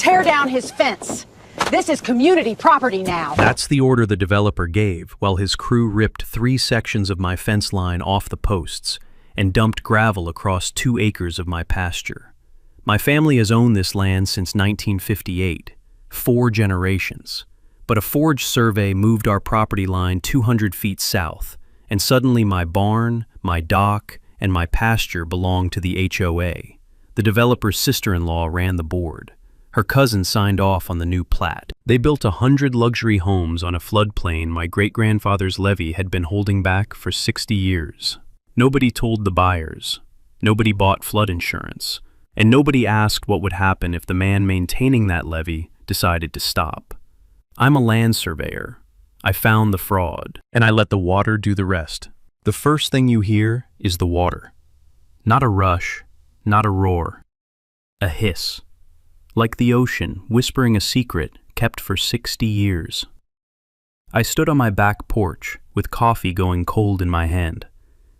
tear down his fence. This is community property now. That's the order the developer gave, while his crew ripped 3 sections of my fence line off the posts and dumped gravel across 2 acres of my pasture. My family has owned this land since 1958, 4 generations. But a forged survey moved our property line 200 feet south, and suddenly my barn, my dock, and my pasture belonged to the HOA. The developer's sister-in-law ran the board. Her cousin signed off on the new plat. They built 100 luxury homes on a floodplain my great-grandfather's levy had been holding back for 60 years. Nobody told the buyers. Nobody bought flood insurance. And nobody asked what would happen if the man maintaining that levy decided to stop. I'm a land surveyor. I found the fraud, and I let the water do the rest. The first thing you hear is the water. Not a rush, not a roar. A hiss. Like the ocean whispering a secret kept for 60 years. I stood on my back porch with coffee going cold in my hand.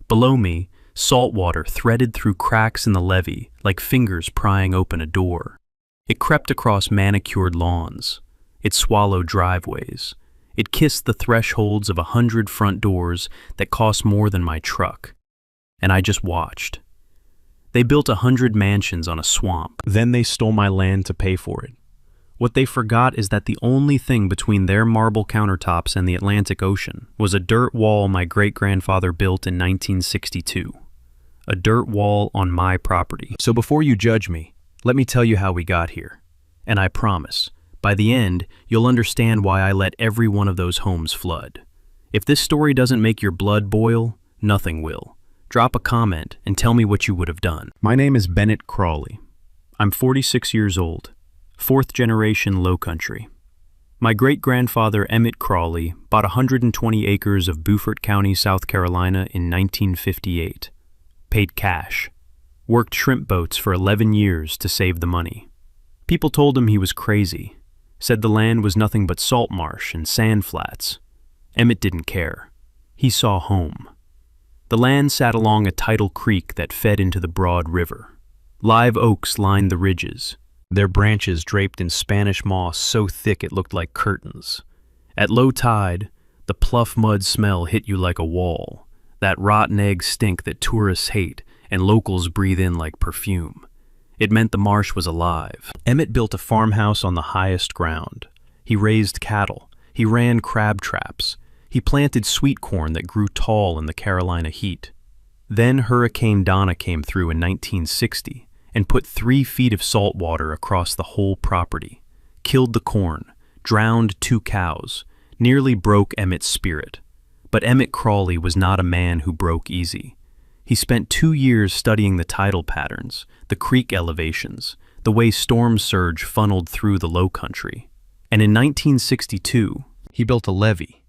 Below me, salt water threaded through cracks in the levee like fingers prying open a door. It crept across manicured lawns. It swallowed driveways. It kissed the thresholds of 100 front doors that cost more than my truck. And I just watched. They built 100 mansions on a swamp. Then they stole my land to pay for it. What they forgot is that the only thing between their marble countertops and the Atlantic Ocean was a dirt wall my great-grandfather built in 1962. A dirt wall on my property. So before you judge me, let me tell you how we got here. And I promise, by the end, you'll understand why I let every one of those homes flood. If this story doesn't make your blood boil, nothing will. Drop a comment and tell me what you would have done. My name is Bennett Crawley. I'm 46 years old, 4th generation Low Country. My great-grandfather Emmett Crawley bought 120 acres of Beaufort County, South Carolina in 1958. Paid cash. Worked shrimp boats for 11 years to save the money. People told him he was crazy. Said the land was nothing but salt marsh and sand flats. Emmett didn't care. He saw home. The land sat along a tidal creek that fed into the broad river. Live oaks lined the ridges, their branches draped in Spanish moss so thick it looked like curtains. At low tide, the pluff mud smell hit you like a wall, that rotten egg stink that tourists hate and locals breathe in like perfume. It meant the marsh was alive. Emmett built a farmhouse on the highest ground. He raised cattle. He ran crab traps. He planted sweet corn that grew tall in the Carolina heat. Then Hurricane Donna came through in 1960 and put 3 feet of salt water across the whole property, killed the corn, drowned 2 cows, nearly broke Emmett's spirit. But Emmett Crawley was not a man who broke easy. He spent 2 years studying the tidal patterns, the creek elevations, the way storm surge funneled through the low country. And in 1962, he built a levee.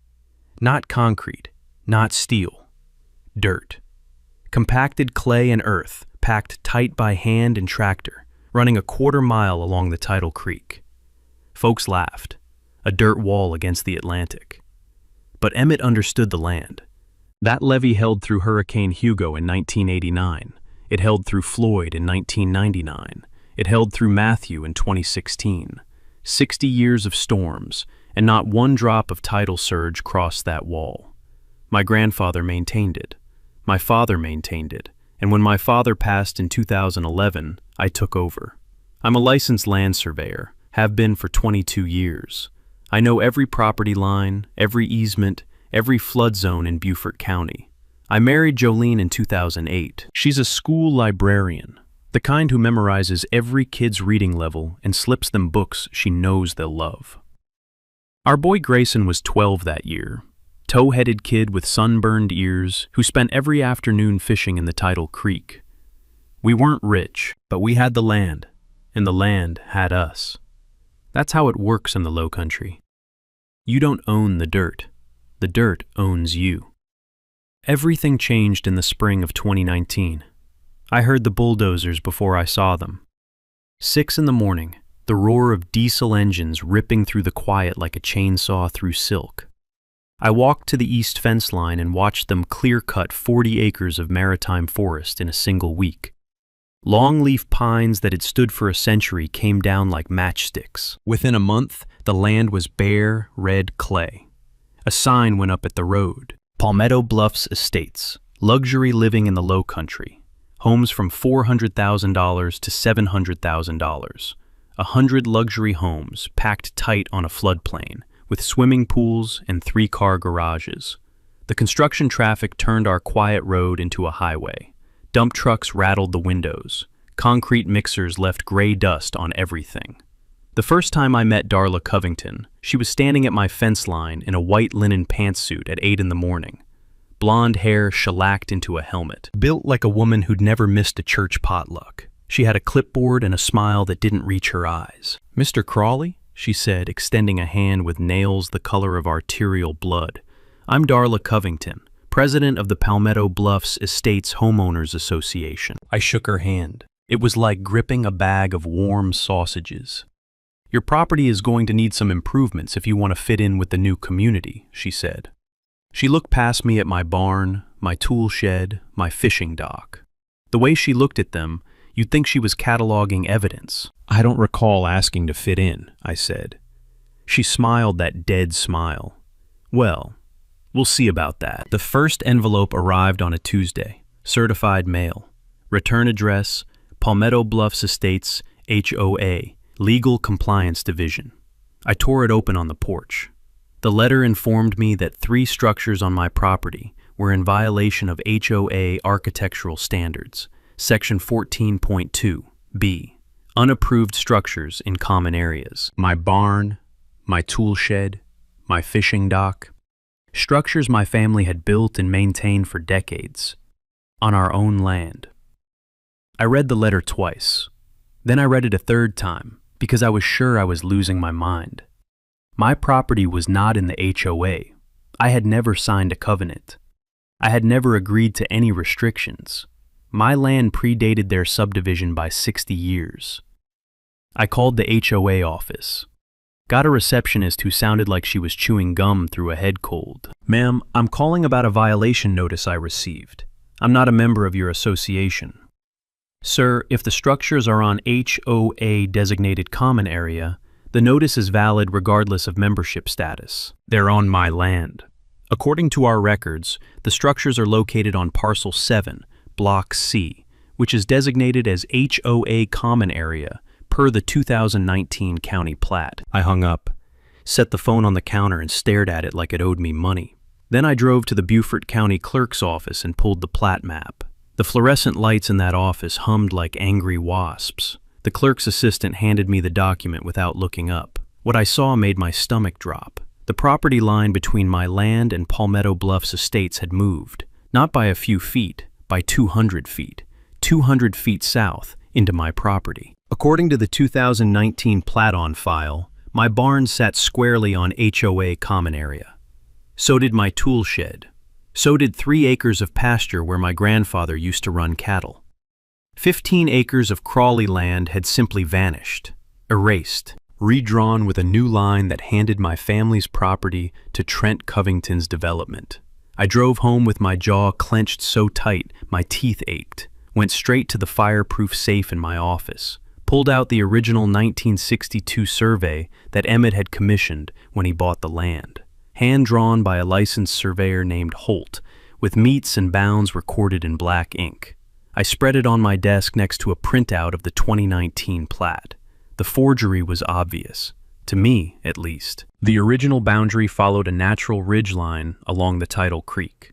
Not concrete, not steel. Dirt. Compacted clay and earth, packed tight by hand and tractor, running a 1/4 mile along the tidal creek. Folks laughed. A dirt wall against the Atlantic. But Emmett understood the land. That levee held through Hurricane Hugo in 1989. It held through Floyd in 1999. It held through Matthew in 2016. 60 years of storms, and not one drop of tidal surge crossed that wall. My grandfather maintained it. My father maintained it. And when my father passed in 2011, I took over. I'm a licensed land surveyor, have been for 22 years. I know every property line, every easement, every flood zone in Beaufort County. I married Jolene in 2008. She's a school librarian, the kind who memorizes every kid's reading level and slips them books she knows they'll love. Our boy Grayson was 12 that year, tow-headed kid with sunburned ears who spent every afternoon fishing in the tidal creek. We weren't rich, but we had the land, and the land had us. That's how it works in the Low Country. You don't own the dirt owns you. Everything changed in the spring of 2019. I heard the bulldozers before I saw them. 6 in the morning, the roar of diesel engines ripping through the quiet like a chainsaw through silk. I walked to the east fence line and watched them clear-cut 40 acres of maritime forest in a single week. Longleaf pines that had stood for a century came down like matchsticks. Within a month, the land was bare, red clay. A sign went up at the road. Palmetto Bluffs Estates, luxury living in the low country. Homes from $400,000 to $700,000. 100 luxury homes packed tight on a floodplain, with swimming pools and 3-car garages. The construction traffic turned our quiet road into a highway. Dump trucks rattled the windows. Concrete mixers left gray dust on everything. The first time I met Darla Covington, she was standing at my fence line in a white linen pantsuit at 8 in the morning. Blonde hair shellacked into a helmet. Built like a woman who'd never missed a church potluck. She had a clipboard and a smile that didn't reach her eyes. "Mr. Crawley?" she said, extending a hand with nails the color of arterial blood. "I'm Darla Covington, president of the Palmetto Bluffs Estates Homeowners Association." I shook her hand. It was like gripping a bag of warm sausages. "Your property is going to need some improvements if you want to fit in with the new community," she said. She looked past me at my barn, my tool shed, my fishing dock. The way she looked at them, you'd think she was cataloging evidence. "I don't recall asking to fit in," I said. She smiled that dead smile. "Well, we'll see about that." The first envelope arrived on a Tuesday. Certified mail. Return address, Palmetto Bluffs Estates, HOA, Legal Compliance Division. I tore it open on the porch. The letter informed me that 3 structures on my property were in violation of HOA architectural standards, Section 14.2b, unapproved structures in common areas. My barn, my tool shed, my fishing dock, structures my family had built and maintained for decades, on our own land. I read the letter twice. Then I read it a third time, because I was sure I was losing my mind. My property was not in the HOA. I had never signed a covenant. I had never agreed to any restrictions. My land predated their subdivision by 60 years. I called the HOA office. Got a receptionist who sounded like she was chewing gum through a head cold. "Ma'am, I'm calling about a violation notice I received. I'm not a member of your association." "Sir, if the structures are on HOA designated common area, the notice is valid regardless of membership status. They're on my land. According to our records, the structures are located on Parcel 7, Block C, which is designated as HOA common area per the 2019 county plat." I hung up, set the phone on the counter and stared at it like it owed me money. Then I drove to the Beaufort County Clerk's office and pulled the plat map. The fluorescent lights in that office hummed like angry wasps. The clerk's assistant handed me the document without looking up. What I saw made my stomach drop. The property line between my land and Palmetto Bluffs Estates had moved, not by a few feet, by 200 feet, 200 feet south into my property. According to the 2019 plat on file, my barn sat squarely on HOA common area. So did my tool shed. So did 3 acres of pasture where my grandfather used to run cattle. 15 acres of Crawley land had simply vanished, erased, redrawn with a new line that handed my family's property to Trent Covington's development. I drove home with my jaw clenched so tight my teeth ached, went straight to the fireproof safe in my office, pulled out the original 1962 survey that Emmett had commissioned when he bought the land, hand-drawn by a licensed surveyor named Holt, with meets and bounds recorded in black ink. I spread it on my desk next to a printout of the 2019 plat. The forgery was obvious, to me at least. The original boundary followed a natural ridgeline along the tidal creek.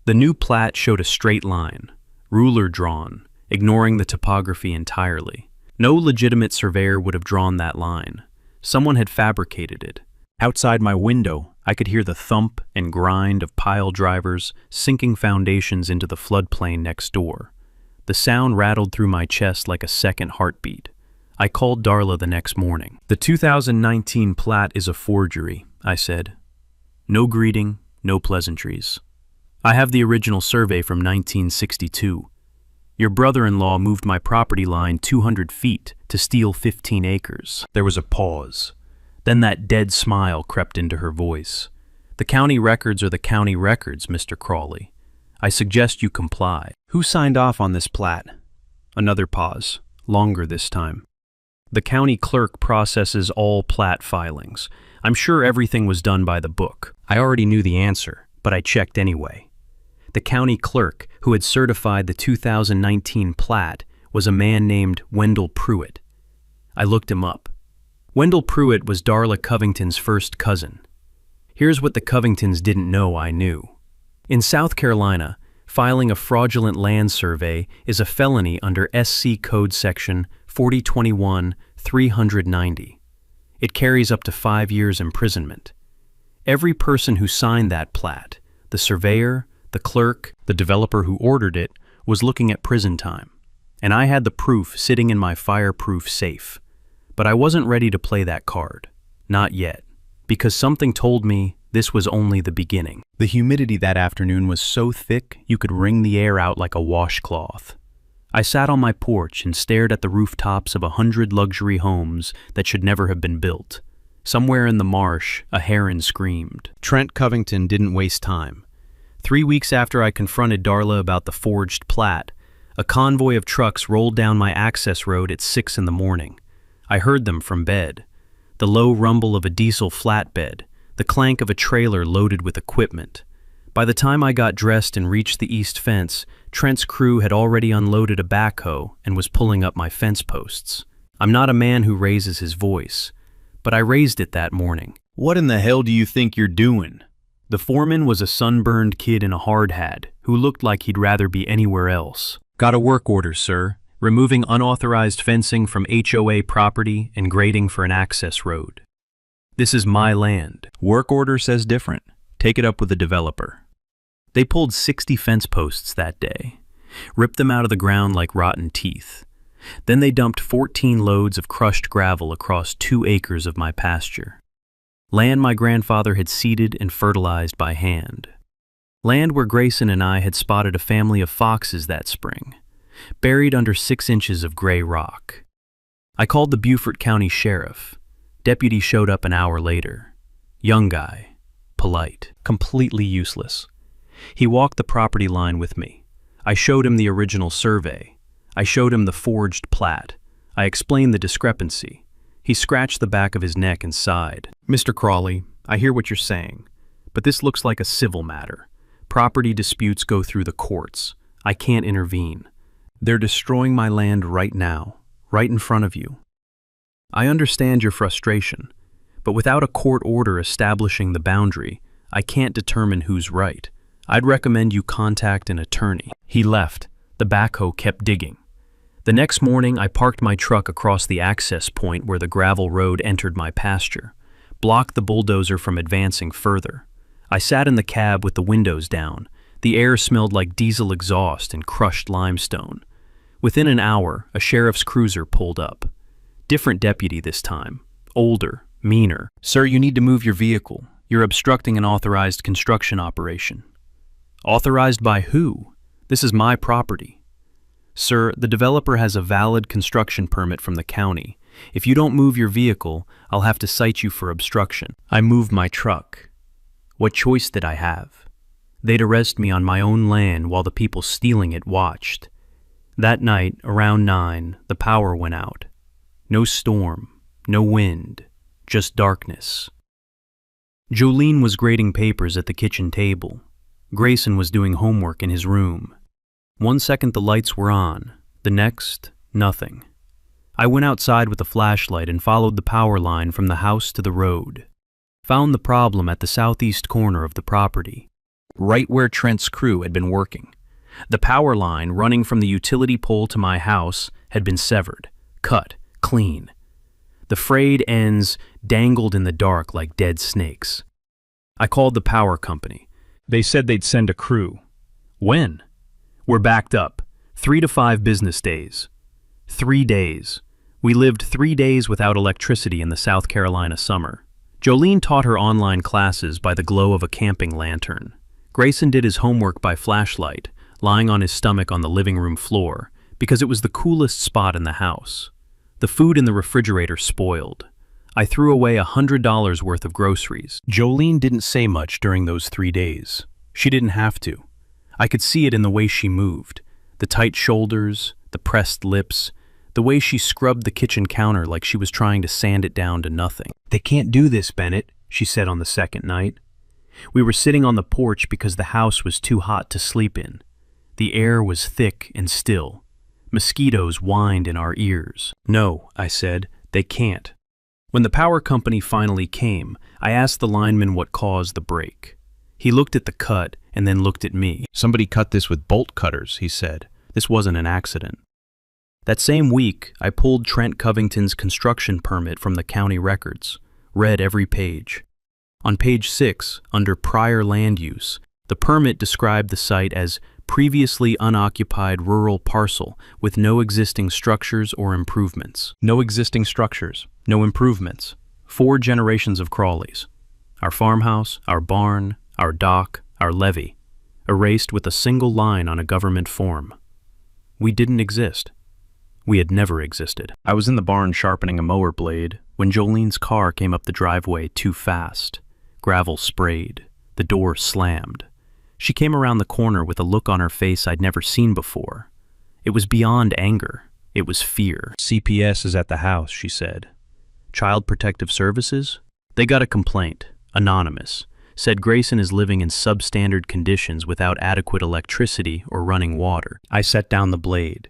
The new plat showed a straight line, ruler drawn, ignoring the topography entirely. No legitimate surveyor would have drawn that line. Someone had fabricated it. Outside my window, I could hear the thump and grind of pile drivers sinking foundations into the floodplain next door. The sound rattled through my chest like a second heartbeat. I called Darla the next morning. "The 2019 plat is a forgery," I said. "No greeting, no pleasantries. I have the original survey from 1962. Your brother-in-law moved my property line 200 feet to steal 15 acres. There was a pause. Then that dead smile crept into her voice. "The county records are the county records, Mr. Crawley. I suggest you comply." "Who signed off on this plat?" Another pause, longer this time. The county clerk processes all plat filings. I'm sure everything was done by the book. I already knew the answer, but I checked anyway. The county clerk who had certified the 2019 plat was a man named Wendell Pruitt. I looked him up. Wendell Pruitt was Darla Covington's first cousin. Here's what the Covingtons didn't know I knew. In South Carolina, filing a fraudulent land survey is a felony under SC Code Section 4021-390. It carries up to 5 years imprisonment. Every person who signed that plat, the surveyor, the clerk, the developer who ordered it, was looking at prison time. And I had the proof sitting in my fireproof safe. But I wasn't ready to play that card. Not yet. Because something told me this was only the beginning. The humidity that afternoon was so thick you could wring the air out like a washcloth. I sat on my porch and stared at the rooftops of 100 luxury homes that should never have been built. Somewhere in the marsh, a heron screamed. Trent Covington didn't waste time. 3 weeks after I confronted Darla about the forged plat, a convoy of trucks rolled down my access road at 6 in the morning. I heard them from bed. The low rumble of a diesel flatbed, the clank of a trailer loaded with equipment. By the time I got dressed and reached the east fence, Trent's crew had already unloaded a backhoe and was pulling up my fence posts. I'm not a man who raises his voice, but I raised it that morning. "What in the hell do you think you're doing?" The foreman was a sunburned kid in a hard hat who looked like he'd rather be anywhere else. "Got a work order, sir. Removing unauthorized fencing from HOA property and grading for an access road. This is my land." "Work order says different. Take it up with the developer." They pulled 60 fence posts that day, ripped them out of the ground like rotten teeth. Then they dumped 14 loads of crushed gravel across 2 acres of my pasture. Land my grandfather had seeded and fertilized by hand. Land where Grayson and I had spotted a family of foxes that spring, buried under 6 inches of gray rock. I called the Beaufort County Sheriff. Deputy showed up an hour later. Young guy, polite, completely useless. He walked the property line with me. I showed him the original survey. I showed him the forged plat. I explained the discrepancy. He scratched the back of his neck and sighed. "Mr. Crawley, I hear what you're saying, but this looks like a civil matter. Property disputes go through the courts. I can't intervene. They're destroying my land right now, right in front of you. I understand your frustration, but without a court order establishing the boundary, I can't determine who's right. I'd recommend you contact an attorney." He left. The backhoe kept digging. The next morning, I parked my truck across the access point where the gravel road entered my pasture, blocked the bulldozer from advancing further. I sat in the cab with the windows down. The air smelled like diesel exhaust and crushed limestone. Within an hour, a sheriff's cruiser pulled up. Different deputy this time. Older, meaner. "Sir, you need to move your vehicle. You're obstructing an authorized construction operation." "Authorized by who? This is my property." "Sir, the developer has a valid construction permit from the county. If you don't move your vehicle, I'll have to cite you for obstruction." I moved my truck. What choice did I have? They'd arrest me on my own land while the people stealing it watched. That night, around 9, the power went out. No storm, no wind, just darkness. Jolene was grading papers at the kitchen table. Grayson was doing homework in his room. 1 second the lights were on, the next, nothing. I went outside with a flashlight and followed the power line from the house to the road. Found the problem at the southeast corner of the property, right where Trent's crew had been working. The power line running from the utility pole to my house had been severed, cut, clean. The frayed ends dangled in the dark like dead snakes. I called the power company. They said they'd send a crew. When? We're backed up. 3 to 5 business days. 3 days. We lived 3 days without electricity in the South Carolina summer. Jolene taught her online classes by the glow of a camping lantern. Grayson did his homework by flashlight, lying on his stomach on the living room floor, because it was the coolest spot in the house. The food in the refrigerator spoiled. I threw away $100 worth of groceries. Jolene didn't say much during those 3 days. She didn't have to. I could see it in the way she moved. The tight shoulders, the pressed lips, the way she scrubbed the kitchen counter like she was trying to sand it down to nothing. "They can't do this, Bennett," she said on the second night. We were sitting on the porch because the house was too hot to sleep in. The air was thick and still. Mosquitoes whined in our ears. "No," I said, "they can't." When the power company finally came, I asked the lineman what caused the break. He looked at the cut and then looked at me. "Somebody cut this with bolt cutters," he said. "This wasn't an accident." That same week, I pulled Trent Covington's construction permit from the county records, read every page. On page 6, under prior land use, the permit described the site as previously unoccupied rural parcel with no existing structures or improvements. No existing structures, no improvements. 4 generations of Crawleys. Our farmhouse, our barn, our dock, our levee, erased with a single line on a government form. We didn't exist. We had never existed. I was in the barn sharpening a mower blade when Jolene's car came up the driveway too fast. Gravel sprayed. The door slammed. She came around the corner with a look on her face I'd never seen before. It was beyond anger. It was fear. "CPS is at the house," she said. "Child Protective Services?" They got a complaint, anonymous, said Grayson is living in substandard conditions without adequate electricity or running water. I set down the blade.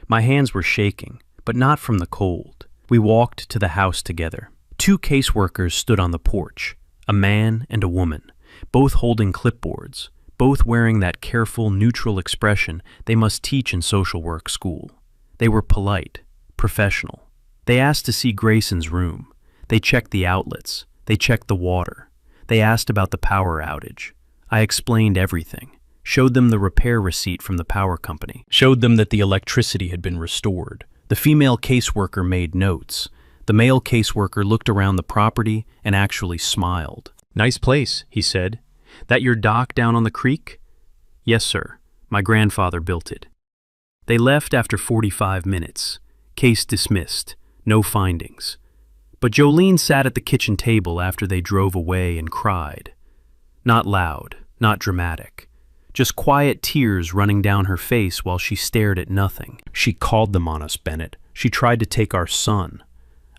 My hands were shaking, but not from the cold. We walked to the house together. 2 caseworkers stood on the porch, a man and a woman, both holding clipboards, both wearing that careful, neutral expression they must teach in social work school. They were polite, professional. They asked to see Grayson's room. They checked the outlets. They checked the water. They asked about the power outage. I explained everything. Showed them the repair receipt from the power company. Showed them that the electricity had been restored. The female caseworker made notes. The male caseworker looked around the property and actually smiled. "Nice place," he said. "That your dock down on the creek?" "Yes, sir. My grandfather built it." They left after 45 minutes. Case dismissed. No findings. But Jolene sat at the kitchen table after they drove away and cried. Not loud, not dramatic. Just quiet tears running down her face while she stared at nothing. "She called them on us, Bennett. She tried to take our son."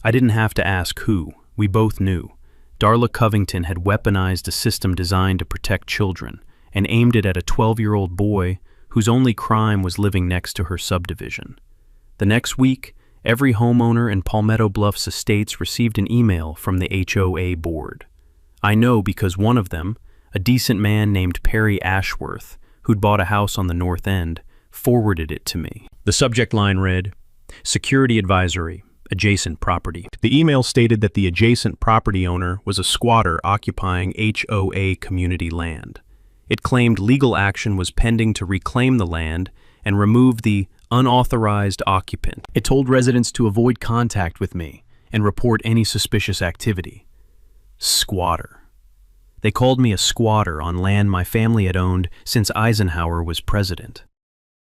I didn't have to ask who. We both knew. Darla Covington had weaponized a system designed to protect children and aimed it at a 12-year-old boy whose only crime was living next to her subdivision. The next week, every homeowner in Palmetto Bluffs estates received an email from the HOA board. I know because one of them, a decent man named Perry Ashworth, who'd bought a house on the North End, forwarded it to me. The subject line read, "Security Advisory, Adjacent Property." The email stated that the adjacent property owner was a squatter occupying HOA community land. It claimed legal action was pending to reclaim the land and remove the unauthorized occupant. It told residents to avoid contact with me and report any suspicious activity. Squatter. They called me a squatter on land my family had owned since Eisenhower was president.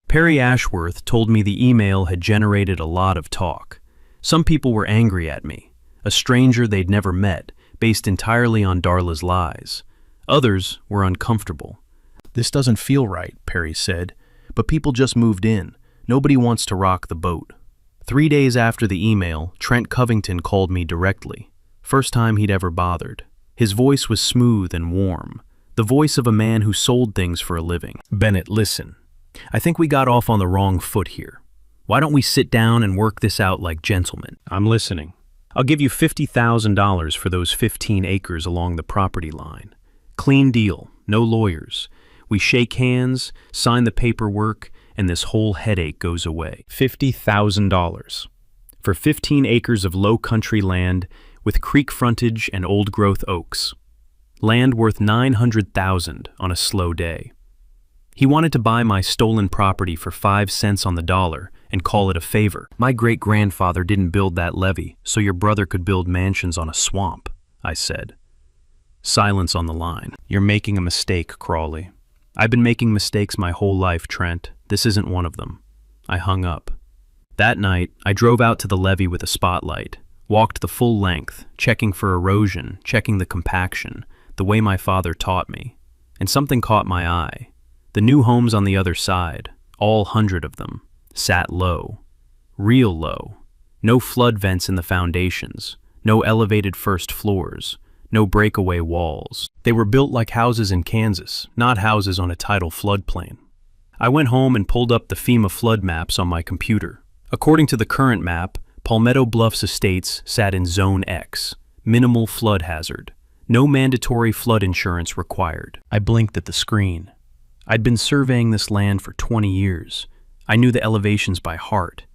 Perry Ashworth told me the email had generated a lot of talk. Some people were angry at me, a stranger they'd never met, based entirely on Darla's lies. Others were uncomfortable. "This doesn't feel right," Perry said, "but people just moved in. Nobody wants to rock the boat." 3 days after the email, Trent Covington called me directly. First time he'd ever bothered. His voice was smooth and warm, the voice of a man who sold things for a living. "Bennett, listen. I think we got off on the wrong foot here. Why don't we sit down and work this out like gentlemen?" "I'm listening." "I'll give you $50,000 for those 15 acres along the property line. Clean deal, no lawyers. We shake hands, sign the paperwork, and this whole headache goes away." $50,000 for 15 acres of low country land with creek frontage and old-growth oaks. Land worth $900,000 on a slow day. He wanted to buy my stolen property for 5 cents on the dollar and call it a favor. "My great-grandfather didn't build that levee so your brother could build mansions on a swamp," I said. Silence on the line. "You're making a mistake, Crawley." "I've been making mistakes my whole life, Trent. This isn't one of them." I hung up. That night, I drove out to the levee with a spotlight. Walked the full length, checking for erosion, checking the compaction, the way my father taught me. And something caught my eye. The new homes on the other side, all 100 of them. sat low. Real low. No flood vents in the foundations, no elevated first floors, no breakaway walls. They were built like houses in Kansas, not houses on a tidal floodplain. I went home and pulled up the FEMA flood maps on my computer. According to the current map, Palmetto Bluffs Estates sat in Zone X, minimal flood hazard. No mandatory flood insurance required. I blinked at the screen. I'd been surveying this land for 20 years. I knew the elevations by heart.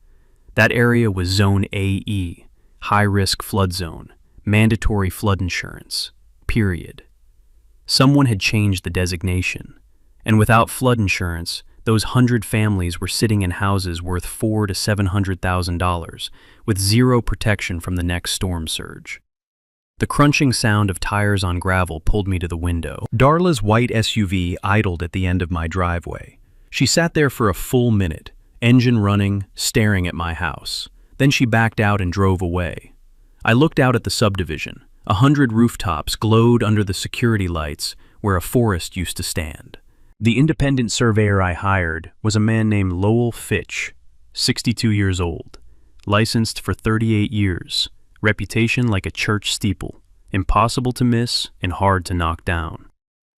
That area was Zone AE, high-risk flood zone, mandatory flood insurance, period. Someone had changed the designation, and without flood insurance, those 100 families were sitting in houses worth $400,000 to $700,000 with zero protection from the next storm surge. The crunching sound of tires on gravel pulled me to the window. Darla's white SUV idled at the end of my driveway. She sat there for a full minute, engine running, staring at my house. Then she backed out and drove away. I looked out at the subdivision. 100 rooftops glowed under the security lights where a forest used to stand. The independent surveyor I hired was a man named Lowell Fitch, 62 years old, licensed for 38 years, reputation like a church steeple, impossible to miss and hard to knock down.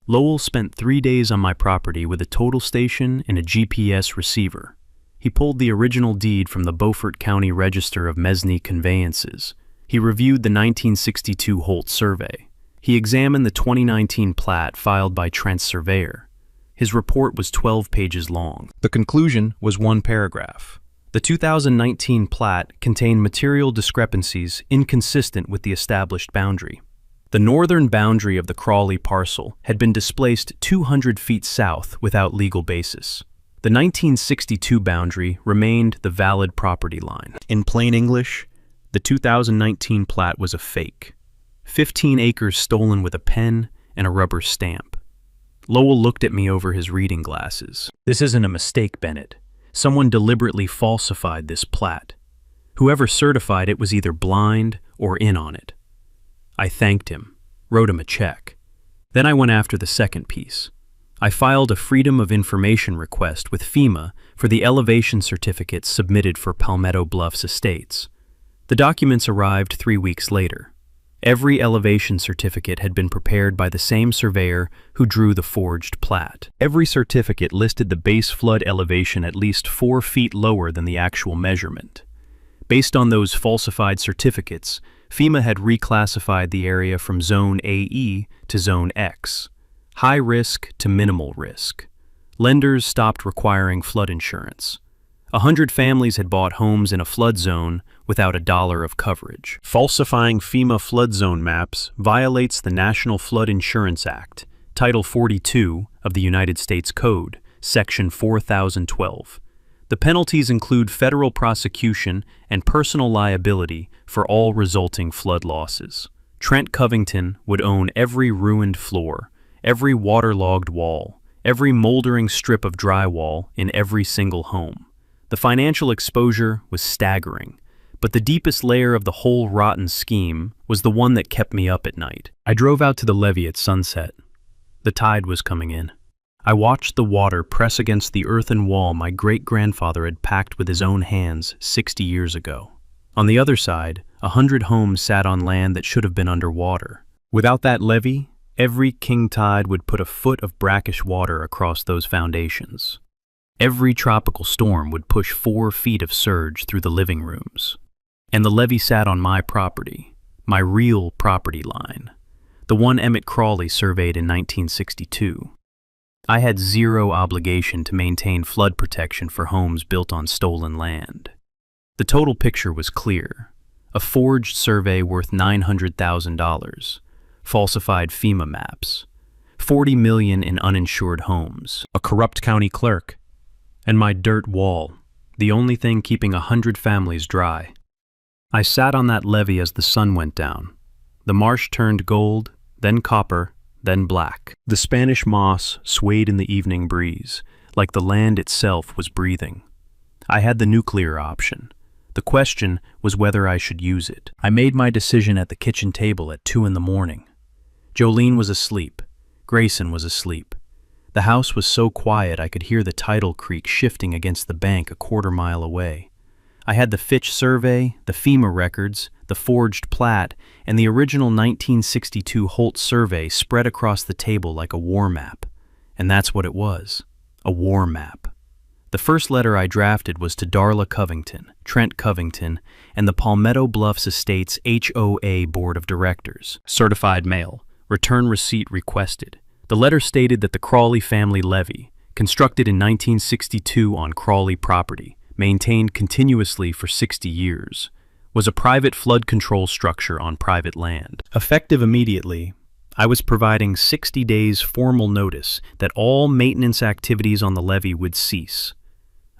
Lowell spent 3 days on my property with a total station and a GPS receiver. He pulled the original deed from the Beaufort County Register of Mesne Conveyances. He reviewed the 1962 Holt survey. He examined the 2019 plat filed by Trent's surveyor. His report was 12 pages long. The conclusion was one paragraph. The 2019 plat contained material discrepancies inconsistent with the established boundary. The northern boundary of the Crawley parcel had been displaced 200 feet south without legal basis. The 1962 boundary remained the valid property line. In plain English, the 2019 plat was a fake. 15 acres stolen with a pen and a rubber stamp. Lowell looked at me over his reading glasses. This isn't a mistake, Bennett. Someone deliberately falsified this plat. Whoever certified it was either blind or in on it. I thanked him, wrote him a check. Then I went after the second piece. I filed a Freedom of Information request with FEMA for the elevation certificates submitted for Palmetto Bluffs Estates. The documents arrived 3 weeks later. Every elevation certificate had been prepared by the same surveyor who drew the forged plat. Every certificate listed the base flood elevation at least 4 feet lower than the actual measurement. Based on those falsified certificates, FEMA had reclassified the area from Zone AE to Zone X, high risk to minimal risk. Lenders stopped requiring flood insurance. 100 families had bought homes in a flood zone without $1 of coverage. Falsifying FEMA flood zone maps violates the National Flood Insurance Act, Title 42 of the United States Code, Section 4012. The penalties include federal prosecution and personal liability for all resulting flood losses. Trent Covington would own every ruined floor, every waterlogged wall, every moldering strip of drywall in every single home. The financial exposure was staggering, but the deepest layer of the whole rotten scheme was the one that kept me up at night. I drove out to the levee at sunset. The tide was coming in. I watched the water press against the earthen wall my great-grandfather had packed with his own hands 60 years ago. On the other side, 100 homes sat on land that should have been underwater. Without that levee, every king tide would put a foot of brackish water across those foundations. Every tropical storm would push 4 feet of surge through the living rooms. And the levee sat on my property, my real property line, the one Emmett Crawley surveyed in 1962. I had zero obligation to maintain flood protection for homes built on stolen land. The total picture was clear. A forged survey worth $900,000, falsified FEMA maps, $40 million in uninsured homes, a corrupt county clerk, and my dirt wall, the only thing keeping 100 families dry. I sat on that levee as the sun went down. The marsh turned gold, then copper, then black. The Spanish moss swayed in the evening breeze, like the land itself was breathing. I had the nuclear option. The question was whether I should use it. I made my decision at the kitchen table at 2 in the morning. Jolene was asleep. Grayson was asleep. The house was so quiet I could hear the tidal creek shifting against the bank a quarter-mile away. I had the Fitch survey, the FEMA records, the forged plat, and the original 1962 Holt survey spread across the table like a war map. And that's what it was, a war map. The first letter I drafted was to Darla Covington, Trent Covington, and the Palmetto Bluffs Estates HOA Board of Directors. Certified mail. Return receipt requested. The letter stated that the Crawley family levee, constructed in 1962 on Crawley property, maintained continuously for 60 years, was a private flood control structure on private land. Effective immediately, I was providing 60 days formal notice that all maintenance activities on the levee would cease.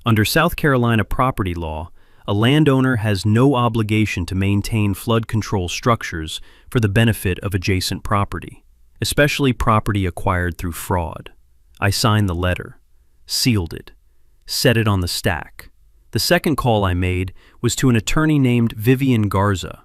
Under South Carolina property law, a landowner has no obligation to maintain flood control structures for the benefit of adjacent property, especially property acquired through fraud. I signed the letter, sealed it, set it on the stack. The second call I made was to an attorney named Vivian Garza.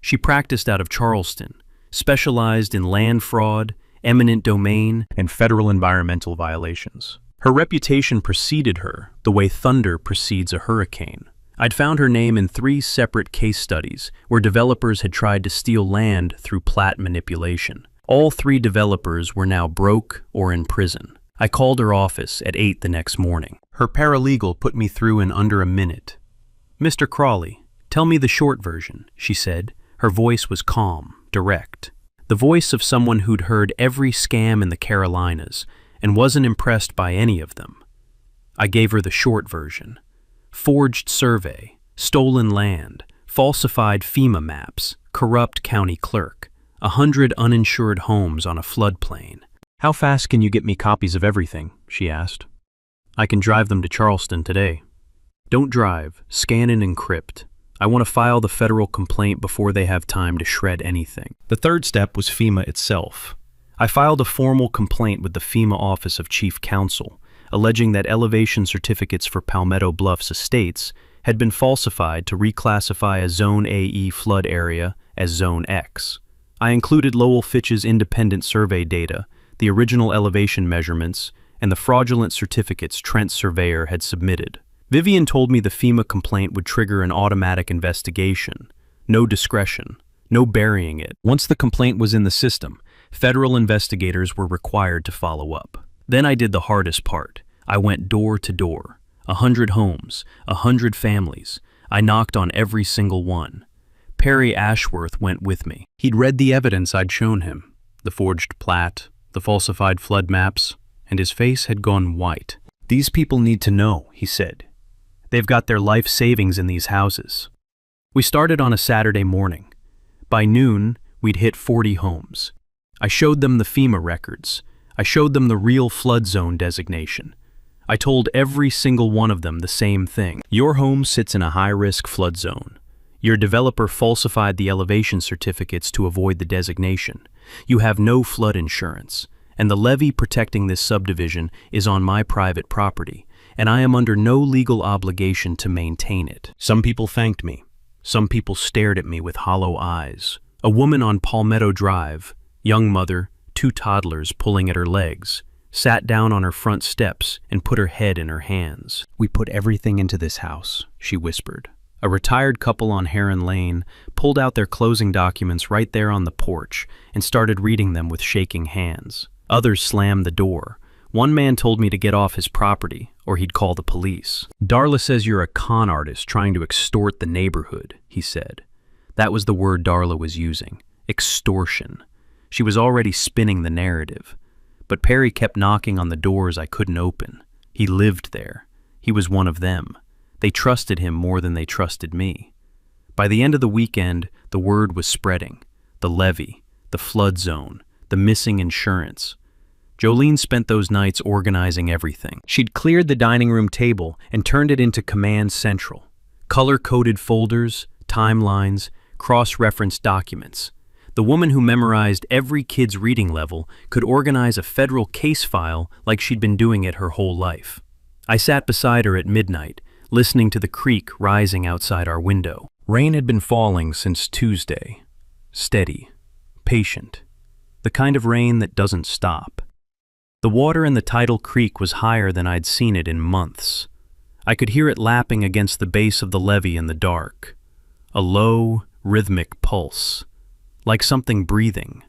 She practiced out of Charleston, specialized in land fraud, eminent domain, and federal environmental violations. Her reputation preceded her the way thunder precedes a hurricane. I'd found her name in 3 separate case studies where developers had tried to steal land through plat manipulation. All 3 developers were now broke or in prison. I called her office at 8 the next morning. Her paralegal put me through in under a minute. "Mr. Crawley, tell me the short version," she said. Her voice was calm, direct. The voice of someone who'd heard every scam in the Carolinas and wasn't impressed by any of them. I gave her the short version. Forged survey, stolen land, falsified FEMA maps, corrupt county clerk, 100 uninsured homes on a floodplain. "How fast can you get me copies of everything?" she asked. "I can drive them to Charleston today." "Don't drive, scan and encrypt. I want to file the federal complaint before they have time to shred anything." The third step was FEMA itself. I filed a formal complaint with the FEMA Office of Chief Counsel, alleging that elevation certificates for Palmetto Bluffs Estates had been falsified to reclassify a Zone AE flood area as Zone X. I included Lowell Fitch's independent survey data, the original elevation measurements, and the fraudulent certificates Trent's surveyor had submitted. Vivian told me the FEMA complaint would trigger an automatic investigation. No discretion, no burying it. Once the complaint was in the system, federal investigators were required to follow up. Then I did the hardest part. I went door to door. 100 homes, 100 families. I knocked on every single one. Perry Ashworth went with me. He'd read the evidence I'd shown him, the forged plat, the falsified flood maps, and his face had gone white. "These people need to know," he said. "They've got their life savings in these houses." We started on a Saturday morning. By noon, we'd hit 40 homes. I showed them the FEMA records. I showed them the real flood zone designation. I told every single one of them the same thing. "Your home sits in a high-risk flood zone. Your developer falsified the elevation certificates to avoid the designation. You have no flood insurance, and the levee protecting this subdivision is on my private property, and I am under no legal obligation to maintain it." Some people thanked me. Some people stared at me with hollow eyes. A woman on Palmetto Drive, young mother, 2 toddlers pulling at her legs, sat down on her front steps and put her head in her hands. "We put everything into this house," she whispered. A retired couple on Heron Lane pulled out their closing documents right there on the porch and started reading them with shaking hands. Others slammed the door. One man told me to get off his property, or he'd call the police. "Darla says you're a con artist trying to extort the neighborhood," he said. That was the word Darla was using, extortion. She was already spinning the narrative. But Perry kept knocking on the doors I couldn't open. He lived there. He was one of them. They trusted him more than they trusted me. By the end of the weekend, the word was spreading. The levee, the flood zone, the missing insurance. Jolene spent those nights organizing everything. She'd cleared the dining room table and turned it into Command Central. Color-coded folders, timelines, cross-referenced documents. The woman who memorized every kid's reading level could organize a federal case file like she'd been doing it her whole life. I sat beside her at midnight, listening to the creek rising outside our window. Rain had been falling since Tuesday. Steady, patient. The kind of rain that doesn't stop. The water in the tidal creek was higher than I'd seen it in months. I could hear it lapping against the base of the levee in the dark. A low, rhythmic pulse. Like something breathing.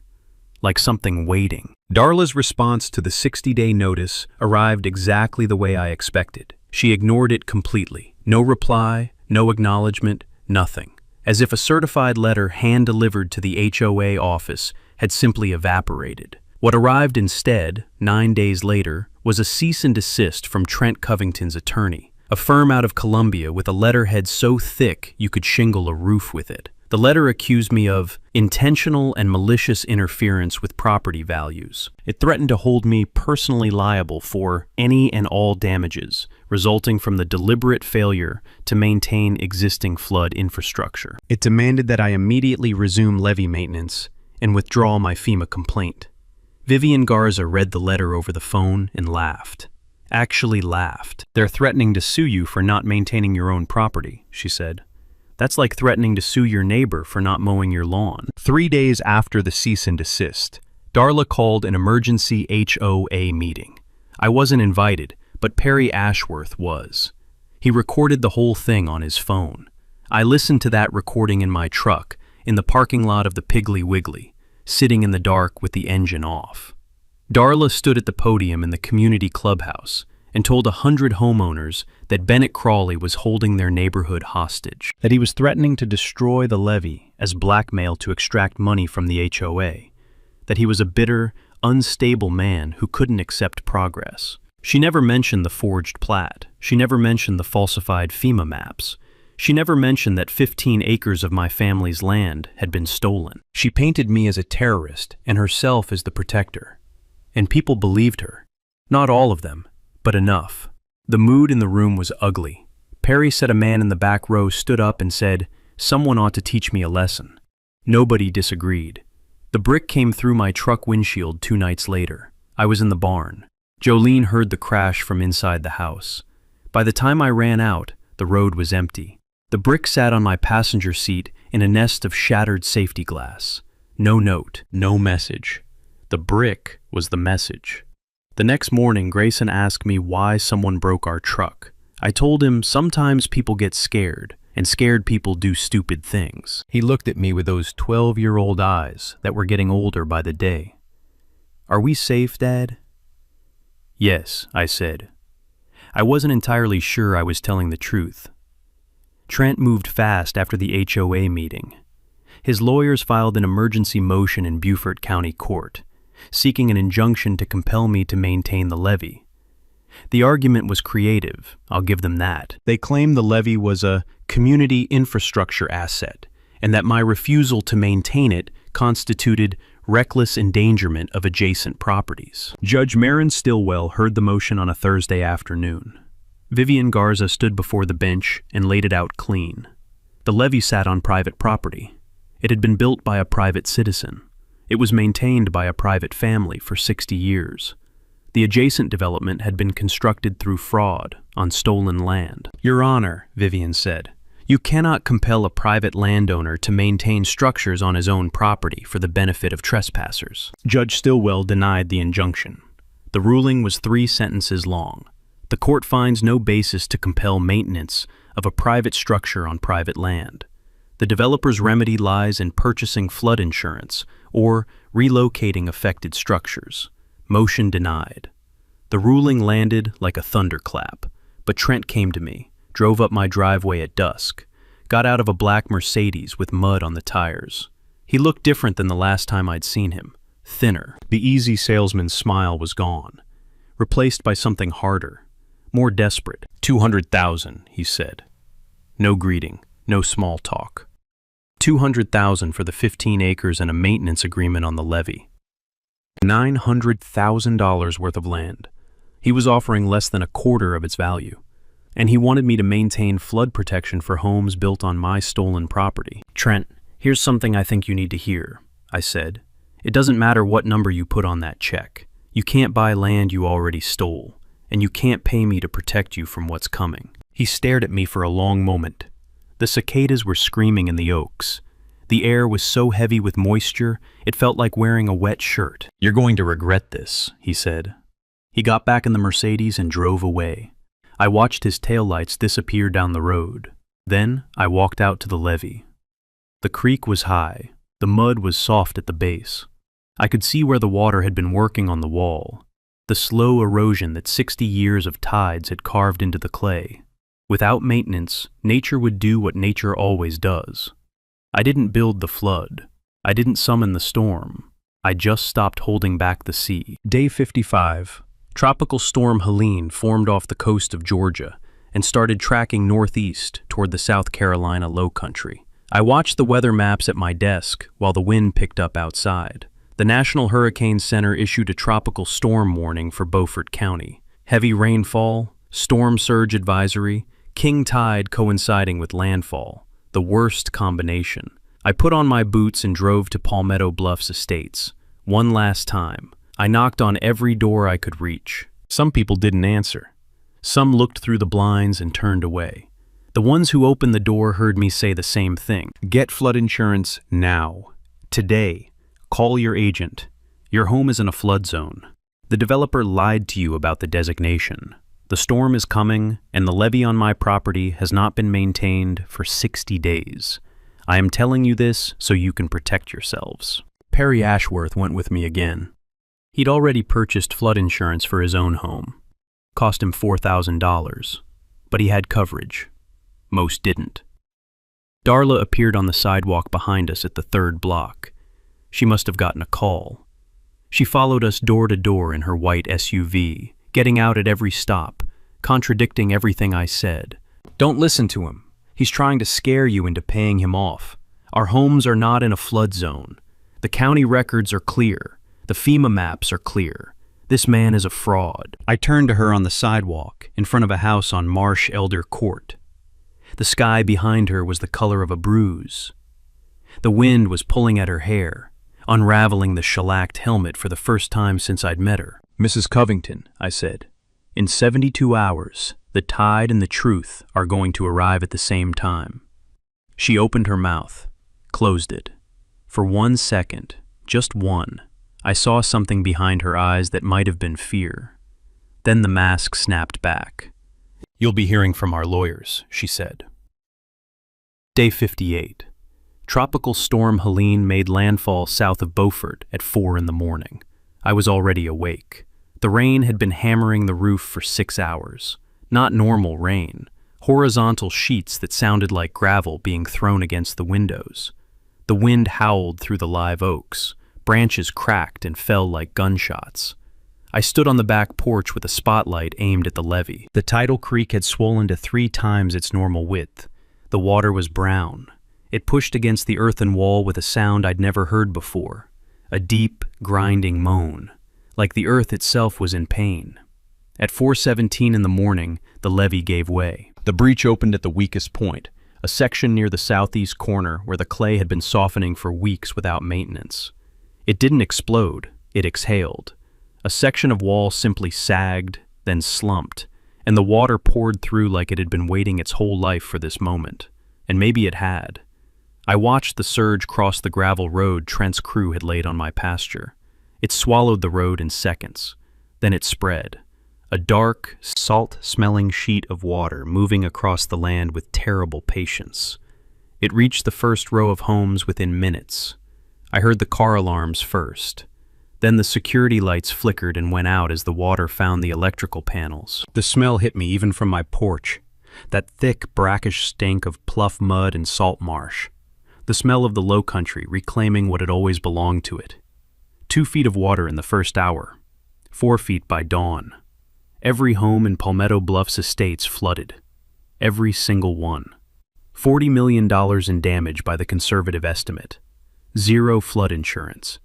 Like something waiting. Darla's response to the 60-day notice arrived exactly the way I expected. She ignored it completely. No reply, no acknowledgement, nothing. As if a certified letter hand-delivered to the HOA office had simply evaporated. What arrived instead, 9 days later, was a cease and desist from Trent Covington's attorney, a firm out of Columbia with a letterhead so thick you could shingle a roof with it. The letter accused me of intentional and malicious interference with property values. It threatened to hold me personally liable for any and all damages resulting from the deliberate failure to maintain existing flood infrastructure. It demanded that I immediately resume levee maintenance and withdraw my FEMA complaint. Vivian Garza read the letter over the phone and laughed. Actually laughed. "They're threatening to sue you for not maintaining your own property," she said. "That's like threatening to sue your neighbor for not mowing your lawn." 3 days after the cease and desist, Darla called an emergency HOA meeting. I wasn't invited, but Perry Ashworth was. He recorded the whole thing on his phone. I listened to that recording in my truck, in the parking lot of the Piggly Wiggly, sitting in the dark with the engine off. Darla stood at the podium in the community clubhouse and told 100 homeowners that Bennett Crawley was holding their neighborhood hostage, that he was threatening to destroy the levee as blackmail to extract money from the HOA, that he was a bitter, unstable man who couldn't accept progress. She never mentioned the forged plat. She never mentioned the falsified FEMA maps. She never mentioned that 15 acres of my family's land had been stolen. She painted me as a terrorist and herself as the protector. And people believed her. Not all of them, but enough. The mood in the room was ugly. Perry said a man in the back row stood up and said, "Someone ought to teach me a lesson." Nobody disagreed. The brick came through my truck windshield 2 nights later. I was in the barn. Jolene heard the crash from inside the house. By the time I ran out, the road was empty. The brick sat on my passenger seat in a nest of shattered safety glass. No note, no message. The brick was the message. The next morning, Grayson asked me why someone broke our truck. I told him sometimes people get scared, and scared people do stupid things. He looked at me with those 12-year-old eyes that were getting older by the day. "Are we safe, Dad?" "Yes," I said. I wasn't entirely sure I was telling the truth. Trent moved fast after the HOA meeting. His lawyers filed an emergency motion in Beaufort County Court, seeking an injunction to compel me to maintain the levee. The argument was creative, I'll give them that. They claimed the levee was a community infrastructure asset, and that my refusal to maintain it constituted reckless endangerment of adjacent properties. Judge Marin Stillwell heard the motion on a Thursday afternoon. Vivian Garza stood before the bench and laid it out clean. The levee sat on private property. It had been built by a private citizen. It was maintained by a private family for 60 years. The adjacent development had been constructed through fraud on stolen land. "Your Honor," Vivian said, "you cannot compel a private landowner to maintain structures on his own property for the benefit of trespassers." Judge Stillwell denied the injunction. The ruling was 3 sentences long. The court finds no basis to compel maintenance of a private structure on private land. The developer's remedy lies in purchasing flood insurance or relocating affected structures. Motion denied. The ruling landed like a thunderclap, but Trent came to me, drove up my driveway at dusk, got out of a black Mercedes with mud on the tires. He looked different than the last time I'd seen him, thinner. The easy salesman's smile was gone, replaced by something harder, more desperate. "200,000, he said. No greeting, no small talk. 200,000 for the 15 acres and a maintenance agreement on the levee. $900,000 worth of land. He was offering less than a quarter of its value. And he wanted me to maintain flood protection for homes built on my stolen property. "Trent, here's something I think you need to hear," I said. "It doesn't matter what number you put on that check. You can't buy land you already stole, and you can't pay me to protect you from what's coming." He stared at me for a long moment. The cicadas were screaming in the oaks. The air was so heavy with moisture, it felt like wearing a wet shirt. "You're going to regret this," he said. He got back in the Mercedes and drove away. I watched his taillights disappear down the road. Then I walked out to the levee. The creek was high. The mud was soft at the base. I could see where the water had been working on the wall, the slow erosion that 60 years of tides had carved into the clay. Without maintenance, nature would do what nature always does. I didn't build the flood. I didn't summon the storm. I just stopped holding back the sea. Day 55. Tropical storm Helene formed off the coast of Georgia and started tracking northeast toward the South Carolina low country. I watched the weather maps at my desk while the wind picked up outside. The National Hurricane Center issued a tropical storm warning for Beaufort County. Heavy rainfall, storm surge advisory, king tide coinciding with landfall. The worst combination. I put on my boots and drove to Palmetto Bluffs Estates. One last time. I knocked on every door I could reach. Some people didn't answer. Some looked through the blinds and turned away. The ones who opened the door heard me say the same thing. Get flood insurance now. Today. Call your agent. Your home is in a flood zone. The developer lied to you about the designation. The storm is coming, and the levee on my property has not been maintained for 60 days. I am telling you this so you can protect yourselves. Perry Ashworth went with me again. He'd already purchased flood insurance for his own home. Cost him $4,000, but he had coverage. Most didn't. Darla appeared on the sidewalk behind us at the third block. She must have gotten a call. She followed us door to door in her white SUV, getting out at every stop, contradicting everything I said. Don't listen to him. He's trying to scare you into paying him off. Our homes are not in a flood zone. The county records are clear. The FEMA maps are clear. This man is a fraud. I turned to her on the sidewalk, in front of a house on Marsh Elder Court. The sky behind her was the color of a bruise. The wind was pulling at her hair, unraveling the shellacked helmet for the first time since I'd met her. Mrs. Covington, I said, in 72 hours, the tide and the truth are going to arrive at the same time. She opened her mouth, closed it. For 1 second, just one, I saw something behind her eyes that might have been fear. Then the mask snapped back. You'll be hearing from our lawyers, she said. Day 58. Tropical storm Helene made landfall south of Beaufort at 4 in the morning. I was already awake. The rain had been hammering the roof for 6 hours. Not normal rain. Horizontal sheets that sounded like gravel being thrown against the windows. The wind howled through the live oaks. Branches cracked and fell like gunshots. I stood on the back porch with a spotlight aimed at the levee. The tidal creek had swollen to 3 times its normal width. The water was brown. It pushed against the earthen wall with a sound I'd never heard before. A deep, grinding moan, like the earth itself was in pain. At 4:17 in the morning, the levee gave way. The breach opened at the weakest point, a section near the southeast corner where the clay had been softening for weeks without maintenance. It didn't explode, it exhaled. A section of wall simply sagged, then slumped, and the water poured through like it had been waiting its whole life for this moment. And maybe it had. I watched the surge cross the gravel road Trent's crew had laid on my pasture. It swallowed the road in seconds. Then it spread. A dark, salt-smelling sheet of water moving across the land with terrible patience. It reached the first row of homes within minutes. I heard the car alarms first. Then the security lights flickered and went out as the water found the electrical panels. The smell hit me even from my porch. That thick, brackish stink of pluff mud and salt marsh. The smell of the low country reclaiming what had always belonged to it. 2 feet of water in the first hour. 4 feet by dawn. Every home in Palmetto Bluffs Estates flooded. Every single one. $40 million in damage by the conservative estimate. 0 flood insurance.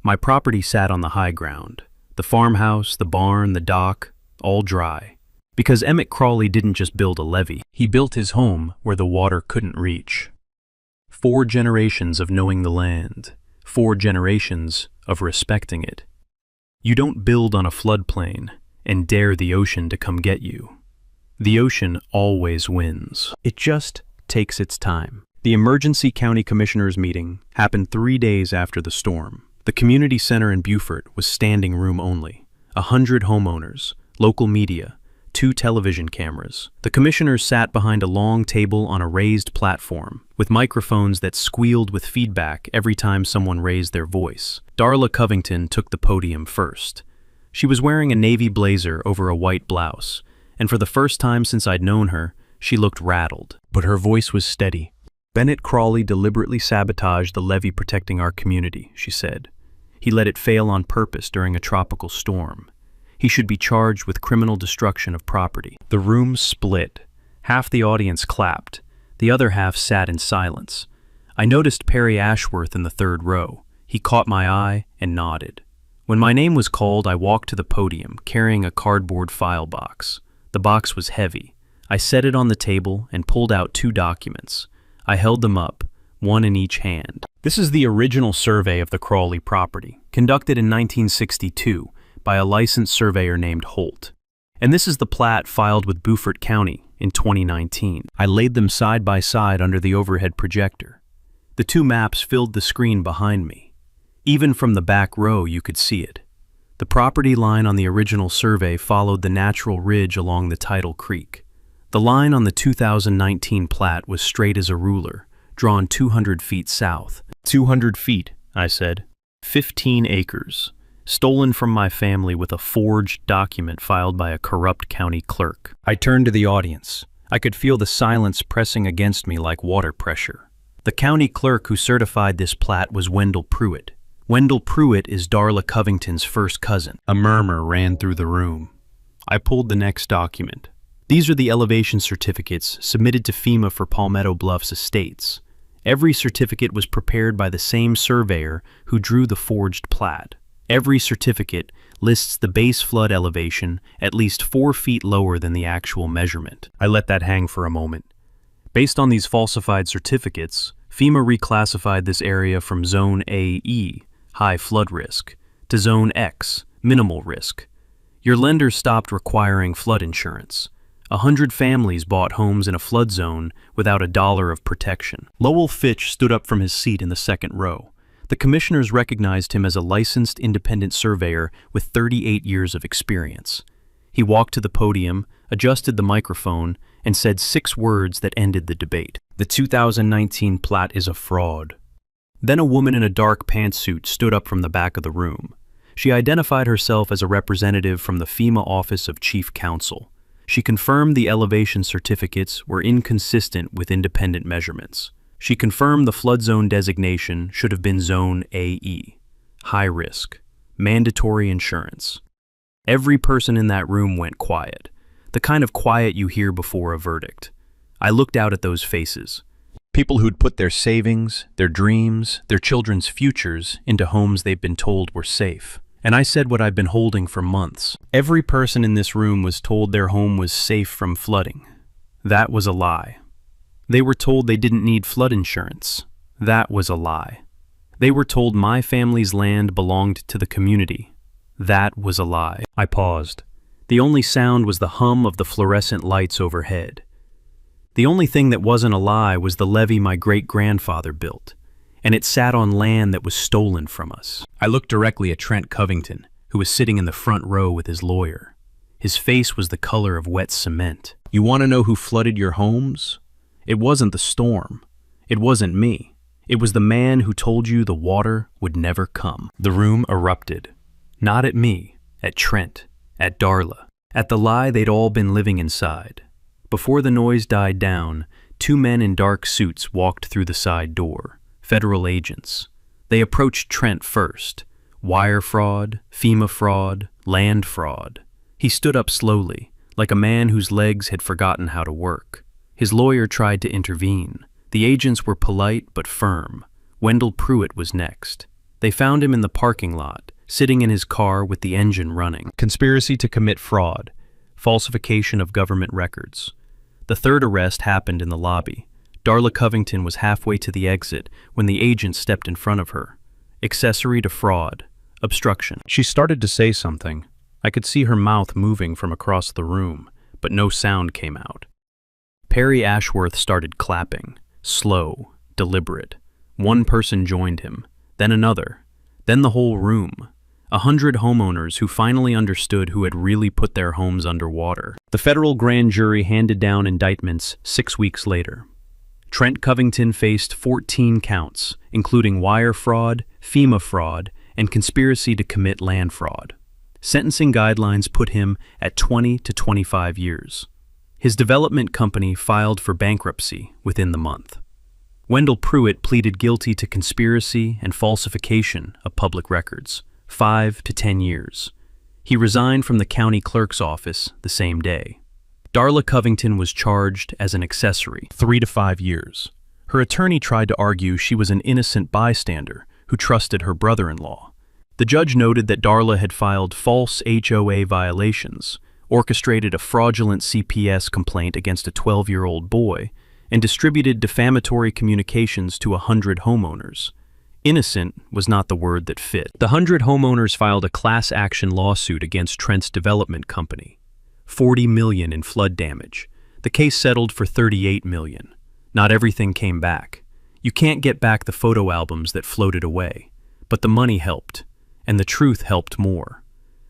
My property sat on the high ground. The farmhouse, the barn, the dock, all dry. Because Emmett Crawley didn't just build a levee. He built his home where the water couldn't reach. 4 generations of knowing the land. 4 generations of respecting it. You don't build on a floodplain and dare the ocean to come get you. The ocean always wins. It just takes its time. The emergency county commissioners meeting happened 3 days after the storm. The community center in Beaufort was standing room only. 100 homeowners, local media, 2 television cameras. The commissioners sat behind a long table on a raised platform, with microphones that squealed with feedback every time someone raised their voice. Darla Covington took the podium first. She was wearing a navy blazer over a white blouse, and for the first time since I'd known her, she looked rattled. But her voice was steady. Bennett Crawley deliberately sabotaged the levee protecting our community, she said. He let it fail on purpose during a tropical storm. He should be charged with criminal destruction of property. The room split. Half the audience clapped. The other half sat in silence. I noticed Perry Ashworth in the third row. He caught my eye and nodded. When my name was called, I walked to the podium, carrying a cardboard file box. The box was heavy. I set it on the table and pulled out 2 documents. I held them up, one in each hand. This is the original survey of the Crawley property, conducted in 1962 by a licensed surveyor named Holt. And this is the plat filed with Beaufort County in 2019. I laid them side by side under the overhead projector. The 2 maps filled the screen behind me. Even from the back row, you could see it. The property line on the original survey followed the natural ridge along the tidal creek. The line on the 2019 plat was straight as a ruler, drawn 200 feet south. 200 feet, I said. 15 acres. Stolen from my family with a forged document filed by a corrupt county clerk. I turned to the audience. I could feel the silence pressing against me like water pressure. The county clerk who certified this plat was Wendell Pruitt. Wendell Pruitt is Darla Covington's first cousin. A murmur ran through the room. I pulled the next document. These are the elevation certificates submitted to FEMA for Palmetto Bluffs estates. Every certificate was prepared by the same surveyor who drew the forged plat. Every certificate lists the base flood elevation at least 4 feet lower than the actual measurement. I let that hang for a moment. Based on these falsified certificates, FEMA reclassified this area from Zone AE, high flood risk, to Zone X, minimal risk. Your lender stopped requiring flood insurance. 100 families bought homes in a flood zone without $1 of protection. Lowell Fitch stood up from his seat in the second row. The commissioners recognized him as a licensed independent surveyor with 38 years of experience. He walked to the podium, adjusted the microphone, and said 6 words that ended the debate. The 2019 plat is a fraud. Then a woman in a dark pantsuit stood up from the back of the room. She identified herself as a representative from the FEMA Office of Chief Counsel. She confirmed the elevation certificates were inconsistent with independent measurements. She confirmed the flood zone designation should have been Zone AE, high risk, mandatory insurance. Every person in that room went quiet, the kind of quiet you hear before a verdict. I looked out at those faces. People who'd put their savings, their dreams, their children's futures into homes they've been told were safe. And I said what I've been holding for months. Every person in this room was told their home was safe from flooding. That was a lie. They were told they didn't need flood insurance. That was a lie. They were told my family's land belonged to the community. That was a lie. I paused. The only sound was the hum of the fluorescent lights overhead. The only thing that wasn't a lie was the levee my great-grandfather built, and it sat on land that was stolen from us. I looked directly at Trent Covington, who was sitting in the front row with his lawyer. His face was the color of wet cement. You want to know who flooded your homes? It wasn't the storm. It wasn't me. It was the man who told you the water would never come. The room erupted. Not at me, at Trent, at Darla, at the lie they'd all been living inside. Before the noise died down, 2 men in dark suits walked through the side door, federal agents. They approached Trent first. Wire fraud, FEMA fraud, land fraud. He stood up slowly, like a man whose legs had forgotten how to work. His lawyer tried to intervene. The agents were polite but firm. Wendell Pruitt was next. They found him in the parking lot, sitting in his car with the engine running. Conspiracy to commit fraud. Falsification of government records. The third arrest happened in the lobby. Darla Covington was halfway to the exit when the agent stepped in front of her. Accessory to fraud. Obstruction. She started to say something. I could see her mouth moving from across the room, but no sound came out. Perry Ashworth started clapping, slow, deliberate. One person joined him, then another, then the whole room. 100 homeowners who finally understood who had really put their homes underwater. The federal grand jury handed down indictments 6 weeks later. Trent Covington faced 14 counts, including wire fraud, FEMA fraud, and conspiracy to commit land fraud. Sentencing guidelines put him at 20 to 25 years. His development company filed for bankruptcy within the month. Wendell Pruitt pleaded guilty to conspiracy and falsification of public records, 5 to 10 years. He resigned from the county clerk's office the same day. Darla Covington was charged as an accessory, 3 to 5 years. Her attorney tried to argue she was an innocent bystander who trusted her brother-in-law. The judge noted that Darla had filed false HOA violations, orchestrated a fraudulent CPS complaint against a 12-year-old boy, and distributed defamatory communications to 100 homeowners. Innocent was not the word that fit. The 100 homeowners filed a class action lawsuit against Trent's development company. $40 million in flood damage. The case settled for $38 million. Not everything came back. You can't get back the photo albums that floated away. But the money helped, and the truth helped more.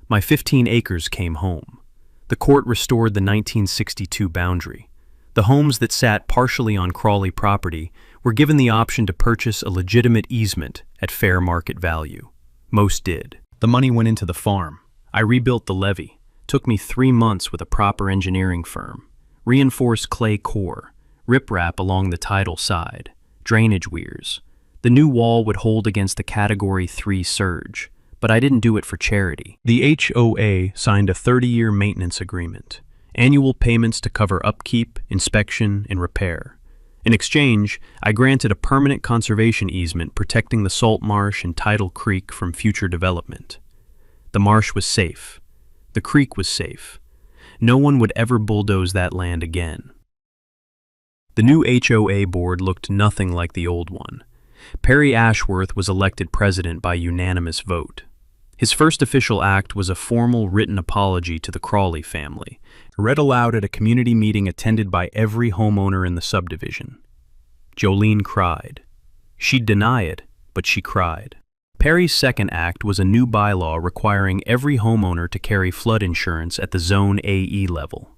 My 15 acres came home. The court restored the 1962 boundary. The homes that sat partially on Crawley property were given the option to purchase a legitimate easement at fair market value. Most did. The money went into the farm. I rebuilt the levee. Took me 3 months with a proper engineering firm. Reinforced clay core, riprap along the tidal side, drainage weirs. The new wall would hold against the Category 3 surge, but I didn't do it for charity. The HOA signed a 30-year maintenance agreement, annual payments to cover upkeep, inspection, and repair. In exchange, I granted a permanent conservation easement protecting the salt marsh and tidal creek from future development. The marsh was safe. The creek was safe. No one would ever bulldoze that land again. The new HOA board looked nothing like the old one. Perry Ashworth was elected president by unanimous vote. His first official act was a formal written apology to the Crawley family, read aloud at a community meeting attended by every homeowner in the subdivision. Jolene cried. She'd deny it, but she cried. Perry's second act was a new bylaw requiring every homeowner to carry flood insurance at the Zone AE level.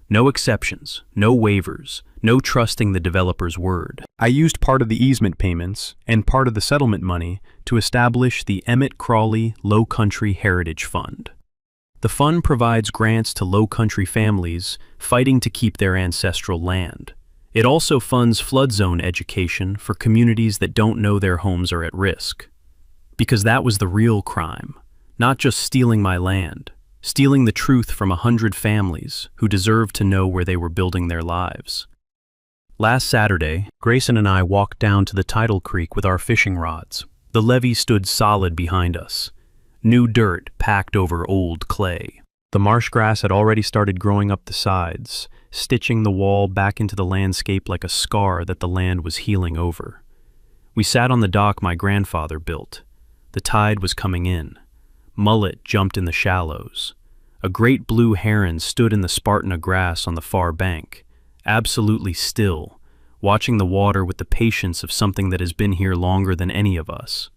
No exceptions, no waivers, no trusting the developer's word. I used part of the easement payments and part of the settlement money to establish the Emmett Crawley Low Country Heritage Fund. The fund provides grants to low country families fighting to keep their ancestral land. It also funds flood zone education for communities that don't know their homes are at risk. Because that was the real crime, not just stealing my land, stealing the truth from 100 families who deserved to know where they were building their lives. Last Saturday, Grayson and I walked down to the tidal creek with our fishing rods. The levee stood solid behind us, new dirt packed over old clay. The marsh grass had already started growing up the sides, stitching the wall back into the landscape like a scar that the land was healing over. We sat on the dock my grandfather built. The tide was coming in. Mullet jumped in the shallows. A great blue heron stood in the Spartina grass on the far bank, absolutely still, watching the water with the patience of something that has been here longer than any of us.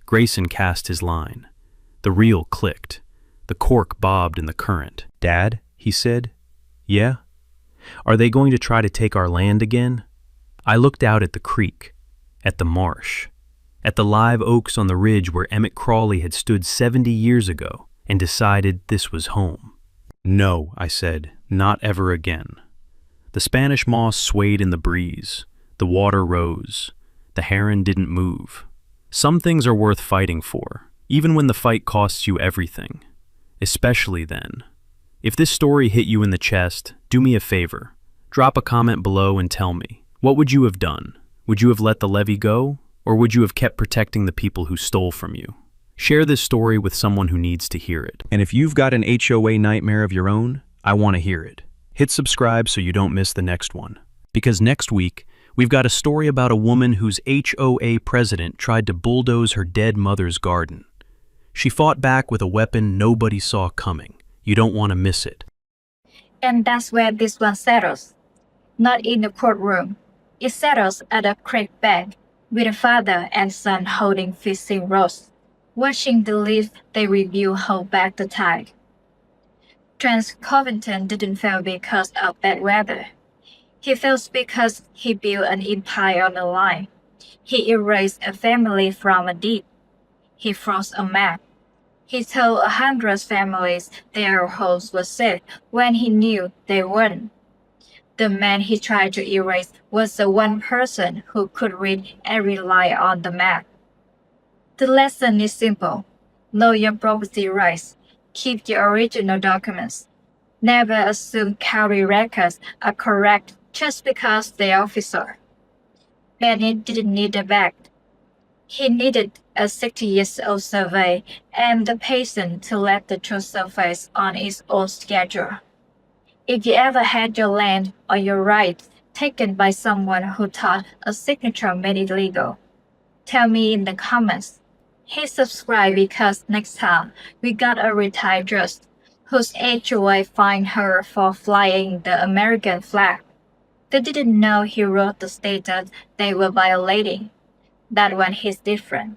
Grayson cast his line. The reel clicked. The cork bobbed in the current. "Dad," he said. "Yeah? Are they going to try to take our land again?" I looked out at the creek, at the marsh, at the live oaks on the ridge where Emmett Crawley had stood 70 years ago, and decided this was home. "No," I said, "not ever again." The Spanish moss swayed in the breeze. The water rose. The heron didn't move. Some things are worth fighting for, even when the fight costs you everything. Especially then. If this story hit you in the chest, do me a favor. Drop a comment below and tell me, what would you have done? Would you have let the levee go? Or would you have kept protecting the people who stole from you? Share this story with someone who needs to hear it. And if you've got an HOA nightmare of your own, I want to hear it. Hit subscribe so you don't miss the next one. Because next week, we've got a story about a woman whose HOA president tried to bulldoze her dead mother's garden. She fought back with a weapon nobody saw coming. You don't want to miss it. And that's where this one settles. Not in the courtroom. It settles at a creek bank, with a father and son holding fishing rods. Watching the leaf they review hold back the tide. Trans Covington didn't fail because of bad weather. He fails because he built an empire on the line. He erased a family from a deed. He froze a map. He told 100 families their homes were safe when he knew they weren't. The man he tried to erase was the one person who could read every line on the map. The lesson is simple. Know your property rights. Keep the original documents. Never assume county records are correct just because they are official. Bennett didn't need a bag. He needed a 60-year-old survey and the patience to let the truth surface on its own schedule. If you ever had your land or your rights taken by someone who thought a signature made it legal, tell me in the comments. Hit subscribe because next time we got a retired judge whose HOA fined her for flying the American flag. They didn't know he wrote the statute they were violating. That one is different.